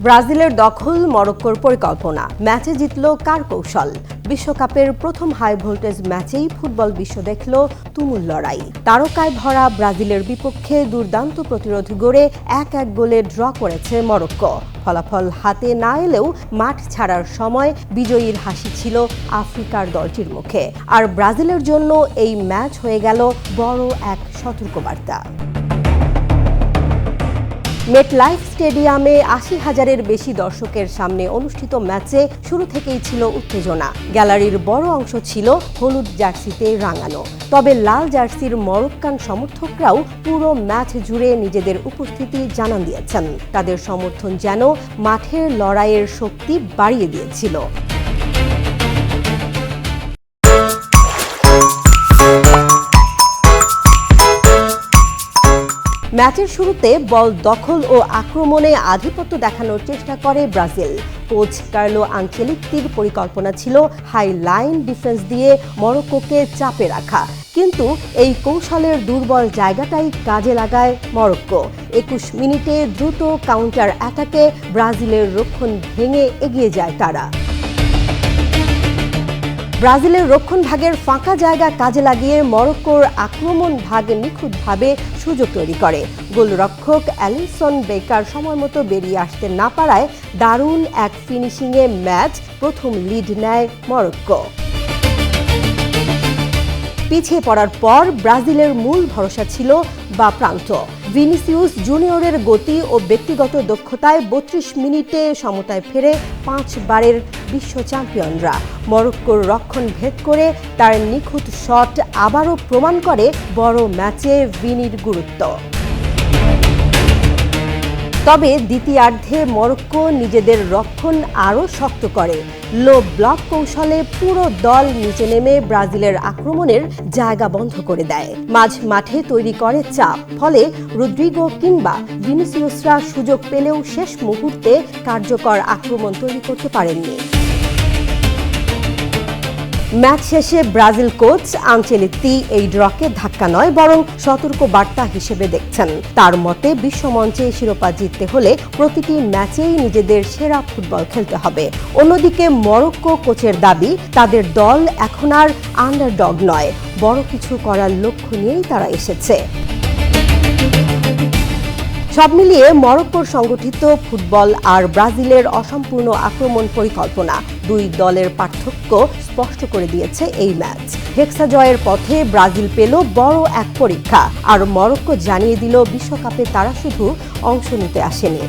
ব্রাজিলের দখল, মরক্কোর পরিকল্পনা, ম্যাচে জিতল কার কৌশল? বিশ্বকাপের প্রথম হাই ভোল্টেজ ম্যাচেই ফুটবল বিশ্ব দেখল তুমুল লড়াই। তারকায় ভরা ব্রাজিলের বিপক্ষে দুর্দান্ত প্রতিরোধ গড়ে 1-1 গোলে ড্র করেছে মরক্কো। ফলাফল হাতে না এলেও মাঠ ছাড়ার সময় বিজয়ীর হাসি ছিল আফ্রিকার দলটির মুখে। আর ব্রাজিলের জন্য এই ম্যাচ হয়ে গেল বড় এক সতর্কবার্তা। মেটলাইফ স্টেডিয়ামে ৮০,০০০-এর বেশি দর্শকের সামনে অনুষ্ঠিত ম্যাচে শুরু থেকেই ছিল উত্তেজনা। গ্যালারির বড় অংশ ছিল হলুদ জার্সিতে রাঙানো। তবে লাল জার্সির মরক্কান সমর্থকরাও পুরো ম্যাচ জুড়ে নিজেদের উপস্থিতি জানান দিয়েছেন। তাদের সমর্থন যেন মাঠের লড়াইয়ের শক্তি বাড়িয়ে দিয়েছিল। ম্যাচের শুরুতে বল দখল ও আক্রমণে আধিপত্য দেখানোর চেষ্টা করে ব্রাজিল। কোচ কার্লো আনচেলত্তির পরিকল্পনা ছিল হাই লাইন ডিফেন্স দিয়ে মরক্কোকে চাপে রাখা। কিন্তু এই কৌশলের দুর্বল জায়গাটাই কাজে লাগায় মরক্কো। ২১ মিনিটে দ্রুত কাউন্টার অ্যাটাকে ব্রাজিলের রক্ষণ ভেঙে এগিয়ে যায় তারা। ব্রাজিলের রক্ষণ ভাগের ফাঁকা জায়গা কাজে লাগিয়ে মরক্কোর আক্রমণ ভাগ নিখুঁতভাবে সুযোগ তৈরি করে। গোলরক্ষক অ্যালিসন বেকার সময়মতো বেরিয়ে আসতে না পারায় দারুণ এক ফিনিশিংয়ে ম্যাচ প্রথম লিড নেয় মরক্কো। পিছিয়ে পড়ার পর ব্রাজিলের মূল ভরসা ছিল বা প্রান্ত। ভিনিসিয়াস জুনিয়রের গতি ও ব্যক্তিগত দক্ষতায় ৩২ মিনিটে সমতায় ফেরে ৫ বারের বিশ্ব চ্যাম্পিয়নরা। মরক্কোর রক্ষণ ভেদ করে তার নিখুঁত শট আবারও প্রমাণ করে বড় ম্যাচে ভিনির গুরুত্ব। তবে দ্বিতীয়ার্ধে মরক্কো নিজেদের রক্ষণ আরও শক্ত করে। লো ব্লক কৌশলে পুরো দল নিচে নেমে ব্রাজিলের আক্রমণের জায়গা বন্ধ করে দেয়। মাঝ মাঠে তৈরি করে চাপ, ফলে রদ্রিগো কিংবা ভিনিসিয়াসরা সুযোগ পেলেও শেষ মুহূর্তে কার্যকর আক্রমণ তৈরি করতে পারেননি। ম্যাচ শেষে ব্রাজিল কোচ আনচেলত্তি এই ড্রকে ধাক্কা নয় বরং সতর্ক বার্তা হিসেবে দেখছেন। তার মতে বিশ্বমঞ্চে শিরোপা জিততে হলে প্রতিটি ম্যাচেই নিজেদের সেরা ফুটবল খেলতে হবে। অন্যদিকে মরক্কো কোচের দাবি, তাদের দল এখন আর আন্ডারডগ নয়, বড় কিছু করার লক্ষ্য নিয়েই তারা এসেছে। সব মিলিয়ে মরক্কোর সংগঠিত ফুটবল আর ব্রাজিলের অসম্পূর্ণ আক্রমণ পরিকল্পনা দুই দলের পার্থক্য স্পষ্ট করে দিয়েছে এই ম্যাচ। হেক্সা জয়ের পথে ব্রাজিল পেল বড় এক পরীক্ষা, আর মরক্কো জানিয়ে দিল বিশ্বকাপে তারা শুধু অংশ নিতে আসেনি।